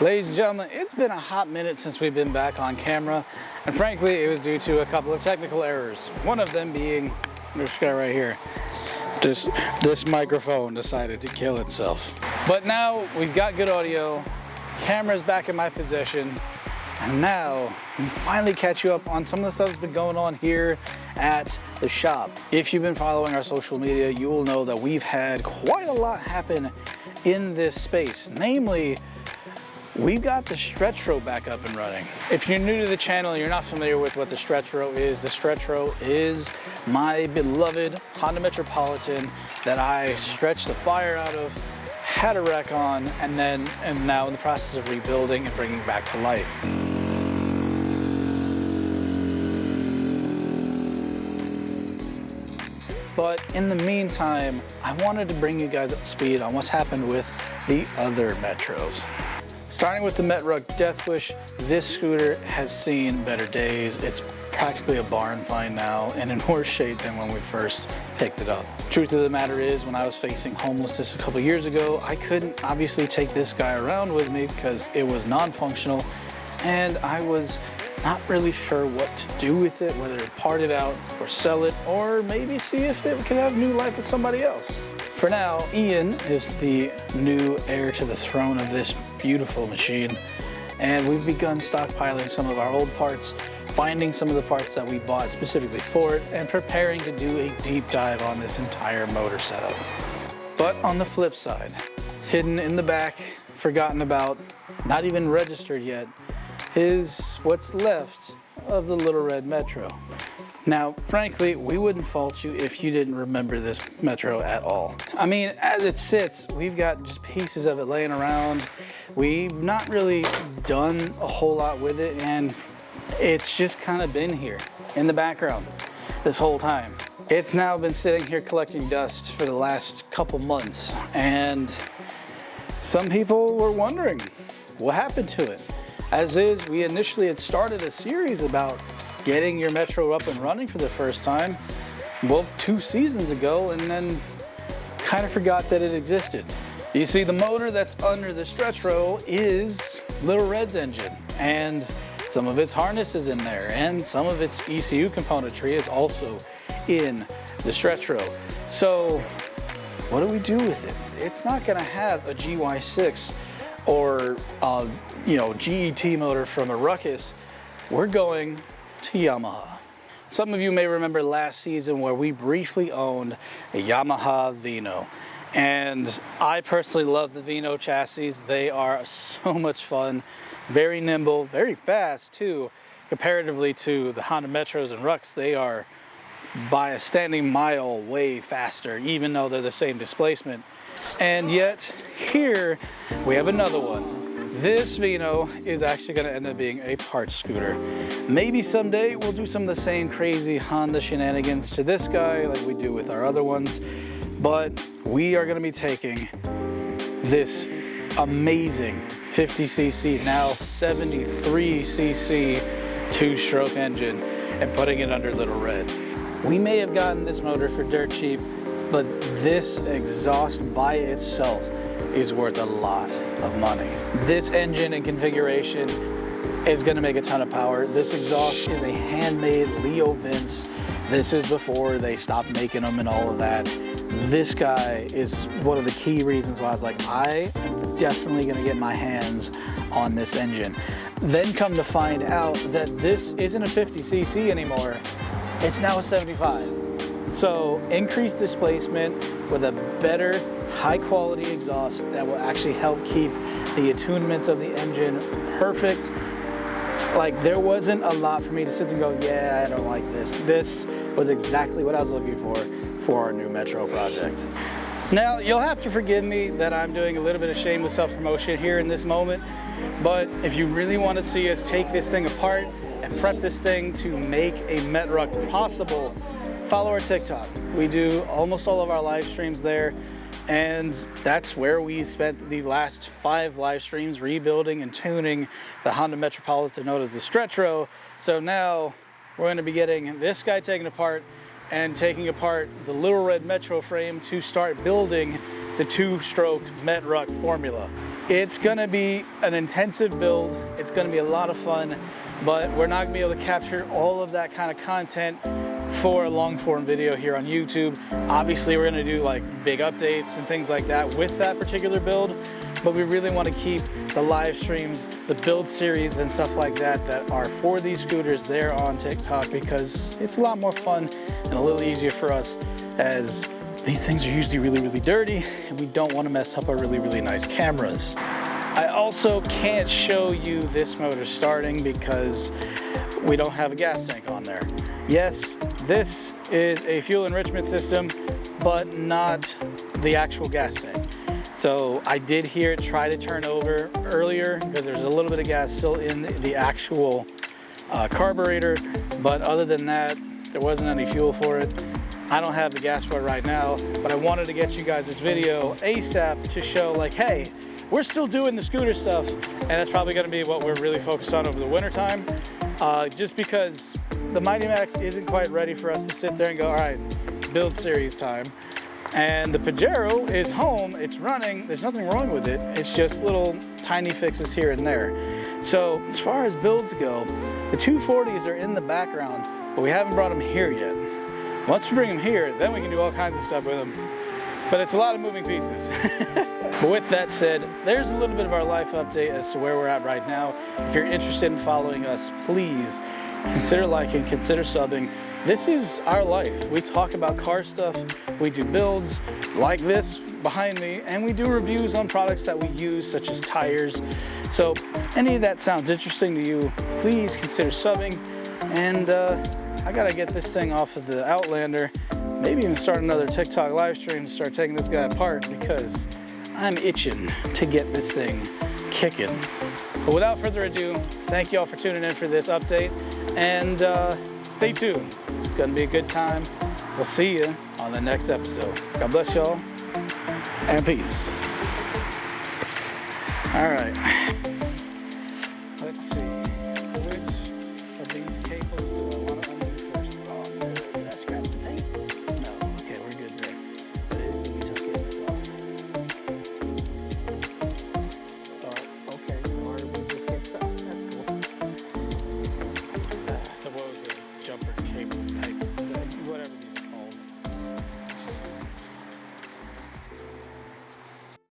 Ladies and gentlemen, it's been a hot minute since we've been back on camera, and frankly, it was due to a couple of technical errors. One of them being this guy right here. This microphone decided to kill itself. But now we've got good audio, camera's back in my possession, and now we finally catch you up on some of the stuff that's been going on here at the shop. If you've been following our social media, you will know that we've had quite a lot happen in this space. Namely, we've got the Stretchro back up and running. If you're new to the channel and you're not familiar with what the Stretchro is my beloved Honda Metropolitan that I stretched the fire out of, had a wreck on, and then am now in the process of rebuilding and bringing back to life. But in the meantime, I wanted to bring you guys up to speed on what's happened with the other Metros. Starting with the Metrock Deathwish, this scooter has seen better days. It's practically a barn find now and in worse shape than when we first picked it up. Truth of the matter is, when I was facing homelessness a couple years ago, I couldn't obviously take this guy around with me because it was non-functional and I was not really sure what to do with it, whether to part it out or sell it, or maybe see if it could have new life with somebody else. For now, Ian is the new heir to the throne of this beautiful machine, and we've begun stockpiling some of our old parts, finding some of the parts that we bought specifically for it, and preparing to do a deep dive on this entire motor setup. But on the flip side, hidden in the back, forgotten about, not even registered yet, is what's left of the Little Red Metro. Now, frankly, we wouldn't fault you if you didn't remember this Metro at all. I mean, as it sits, we've got just pieces of it laying around. We've not really done a whole lot with it, and it's just kind of been here in the background this whole time. It's now been sitting here collecting dust for the last couple months, and some people were wondering what happened to it. As is, we initially had started a series about getting your Metro up and running for the first time, well, 2 seasons ago, and then kind of forgot that it existed. You see, the motor that's under the Stretchro is Little Red's engine, and some of its harness is in there, and some of its ECU componentry is also in the Stretchro. So what do we do with it? It's not gonna have a GY6 or GET motor from a Ruckus. We're going to Yamaha. Some of you may remember last season where we briefly owned a Yamaha Vino, and I personally love the Vino chassis. They are so much fun, very nimble, very fast too. Comparatively to the Honda Metros and Rucks, they are by a standing mile way faster, even though they're the same displacement. And yet here we have another one. This Vino is actually going to end up being a parts scooter. Maybe someday we'll do some of the same crazy Honda shenanigans to this guy like we do with our other ones, but we are going to be taking this amazing 50cc, now 73cc 2-stroke engine and putting it under Little Red. We may have gotten this motor for dirt cheap, but this exhaust by itself is worth a lot of money. This engine and configuration is going to make a ton of power. This exhaust is a handmade Leo Vince. This is before they stopped making them and all of that. This guy is one of the key reasons why I was like, I am definitely going to get my hands on this engine. Then come to find out that this isn't a 50cc anymore. It's now a 75. So increased displacement with a better high quality exhaust that will actually help keep the attunements of the engine perfect. Like, there wasn't a lot for me to sit and go, yeah, I don't like this. This was exactly what I was looking for our new Metro project. Now, you'll have to forgive me that I'm doing a little bit of shameless self-promotion here in this moment, but if you really want to see us take this thing apart and prep this thing to make a Metrock possible, follow our TikTok. We do almost all of our live streams there, and that's where we spent the last 5 live streams rebuilding and tuning the Honda Metropolitan known as the Stretchro. So now we're going to be getting this guy taken apart and taking apart the Little Red Metro frame to start building the 2-stroke Metrock formula. It's gonna be an intensive build. It's gonna be a lot of fun, but we're not gonna be able to capture all of that kind of content for a long form video here on YouTube. Obviously, we're gonna do like big updates and things like that with that particular build, but we really wanna keep the live streams, the build series and stuff like that that are for these scooters there on TikTok, because it's a lot more fun and a little easier for us, as these things are usually really, really dirty and we don't want to mess up our really, really nice cameras. I also can't show you this motor starting because we don't have a gas tank on there. Yes, this is a fuel enrichment system, but not the actual gas tank. So I did hear it try to turn over earlier because there's a little bit of gas still in the actual carburetor, but other than that, there wasn't any fuel for it. I don't have the gas for it right now, but I wanted to get you guys this video ASAP to show like, hey, we're still doing the scooter stuff, and that's probably gonna be what we're really focused on over the winter time, just because the Mighty Max isn't quite ready for us to sit there and go, all right, build series time. And the Pajero is home, it's running, there's nothing wrong with it, it's just little tiny fixes here and there. So as far as builds go, the 240s are in the background, but we haven't brought them here yet. Once we bring them here, then we can do all kinds of stuff with them. But it's a lot of moving pieces. But with that said, there's a little bit of our life update as to where we're at right now. If you're interested in following us, please consider liking, consider subbing. This is our life. We talk about car stuff, we do builds like this behind me, and we do reviews on products that we use, such as tires. So if any of that sounds interesting to you, please consider subbing. And I gotta get this thing off of the Outlander, maybe even start another TikTok live stream to start taking this guy apart, because I'm itching to get this thing kicking. But without further ado, thank you all for tuning in for this update, and stay tuned. It's gonna be a good time. We'll see you on the next episode. God bless y'all, and peace. All right.